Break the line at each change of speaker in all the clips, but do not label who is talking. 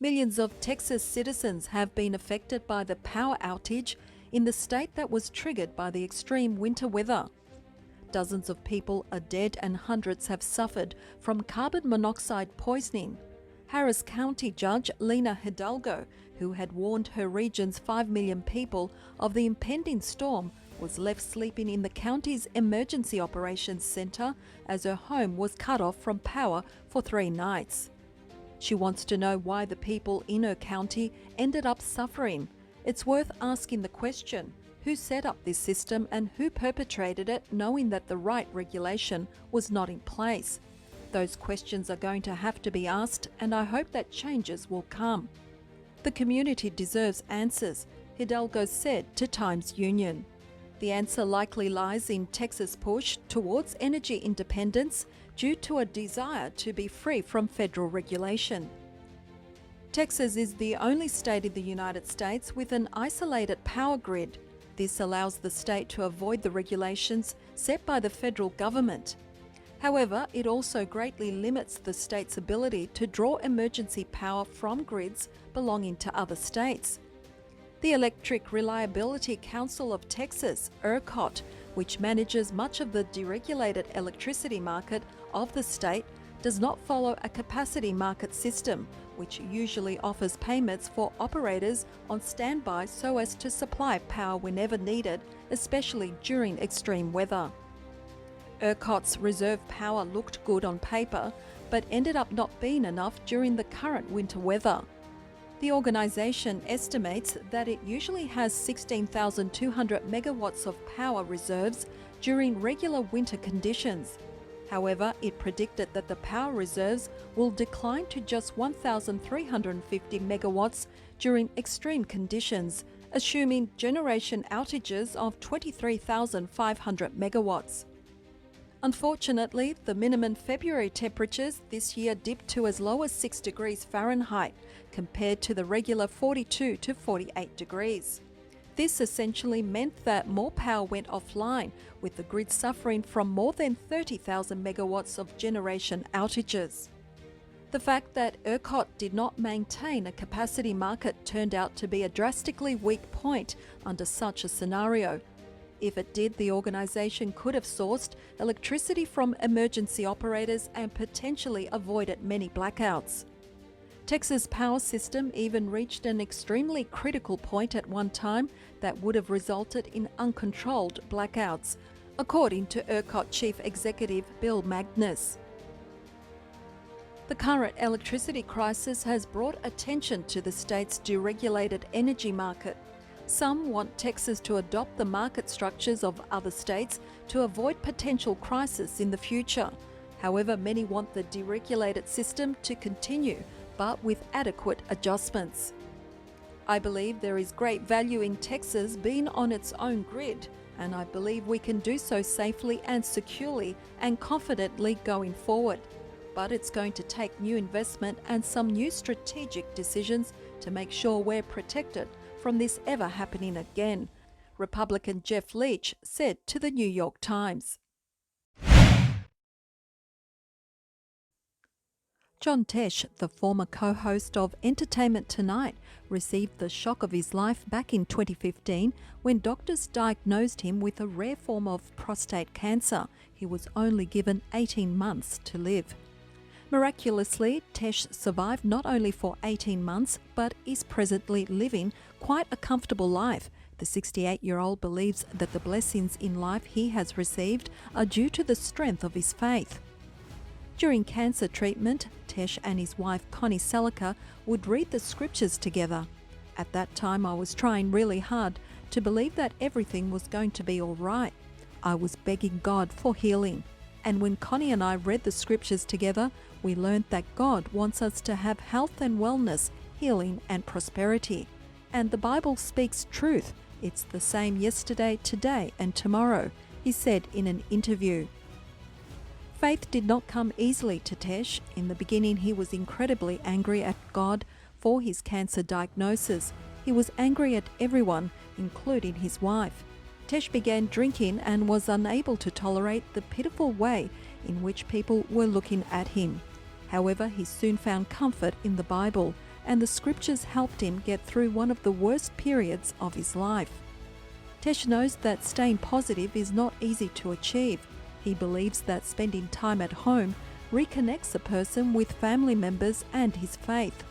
Millions of Texas citizens have been affected by the power outage in the state that was triggered by the extreme winter weather. Dozens of people are dead and hundreds have suffered from carbon monoxide poisoning. Harris County Judge Lina Hidalgo, who had warned her region's 5 million people of the impending storm, was left sleeping in the county's Emergency Operations Center as her home was cut off from power for 3 nights. She wants to know why the people in her county ended up suffering. It's worth asking the question, who set up this system and who perpetrated it, knowing that the right regulation was not in place? Those questions are going to have to be asked, and I hope that changes will come. The community deserves answers, Hidalgo said to Times Union. The answer likely lies in Texas' push towards energy independence due to a desire to be free from federal regulation. Texas is the only state in the United States with an isolated power grid. This allows the state to avoid the regulations set by the federal government. However, it also greatly limits the state's ability to draw emergency power from grids belonging to other states. The Electric Reliability Council of Texas, ERCOT, which manages much of the deregulated electricity market of the state, does not follow a capacity market system, which usually offers payments for operators on standby so as to supply power whenever needed, especially during extreme weather. ERCOT's reserve power looked good on paper, but ended up not being enough during the current winter weather. The organisation estimates that it usually has 16,200 megawatts of power reserves during regular winter conditions. However, it predicted that the power reserves will decline to just 1,350 megawatts during extreme conditions, assuming generation outages of 23,500 megawatts. Unfortunately, the minimum February temperatures this year dipped to as low as 6 degrees Fahrenheit compared to the regular 42 to 48 degrees. This essentially meant that more power went offline, with the grid suffering from more than 30,000 megawatts of generation outages. The fact that ERCOT did not maintain a capacity market turned out to be a drastically weak point under such a scenario. If it did, the organisation could have sourced electricity from emergency operators and potentially avoided many blackouts. Texas' power system even reached an extremely critical point at one time that would have resulted in uncontrolled blackouts, according to ERCOT Chief Executive Bill Magnus. The current electricity crisis has brought attention to the state's deregulated energy market. Some want Texas to adopt the market structures of other states to avoid potential crisis in the future. However, many want the deregulated system to continue, but with adequate adjustments. I believe there is great value in Texas being on its own grid, and I believe we can do so safely and securely and confidently going forward. But it's going to take new investment and some new strategic decisions to make sure we're protected from this ever happening again, Republican Jeff Leach said to the New York Times. John Tesh, the former co-host of Entertainment Tonight, received the shock of his life back in 2015 when doctors diagnosed him with a rare form of prostate cancer. He was only given 18 months to live. Miraculously, Tesh survived not only for 18 months, but is presently living quite a comfortable life. The 68-year-old believes that the blessings in life he has received are due to the strength of his faith. During cancer treatment, Tesh and his wife Connie Selica would read the scriptures together. At that time, I was trying really hard to believe that everything was going to be all right. I was begging God for healing. And when Connie and I read the scriptures together, we learned that God wants us to have health and wellness, healing and prosperity. And the Bible speaks truth. It's the same yesterday, today and tomorrow, he said in an interview. Faith did not come easily to Tesh. In the beginning, he was incredibly angry at God for his cancer diagnosis. He was angry at everyone, including his wife. Tesh began drinking and was unable to tolerate the pitiful way in which people were looking at him. However, he soon found comfort in the Bible and the scriptures helped him get through one of the worst periods of his life. Tesh knows that staying positive is not easy to achieve. He believes that spending time at home reconnects a person with family members and his faith.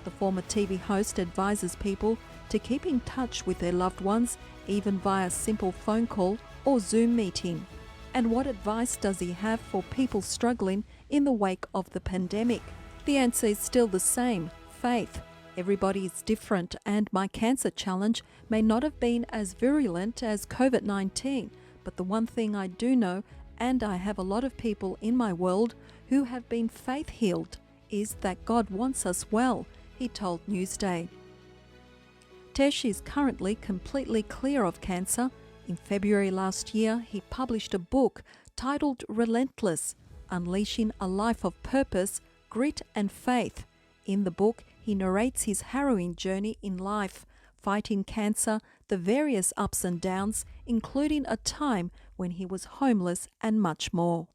The former TV host advises people to keep in touch with their loved ones, even via simple phone call or Zoom meeting. And what advice does he have for people struggling in the wake of the pandemic? The answer is still the same: faith. Everybody is different, and my cancer challenge may not have been as virulent as COVID-19, but the one thing I do know, and I have a lot of people in my world who have been faith-healed, is that God wants us well, he told Newsday. Tesh is currently completely clear of cancer. In February last year, he published a book titled Relentless: Unleashing a Life of Purpose, Grit and Faith. In the book, he narrates his harrowing journey in life, fighting cancer, the various ups and downs, including a time when he was homeless, and much more.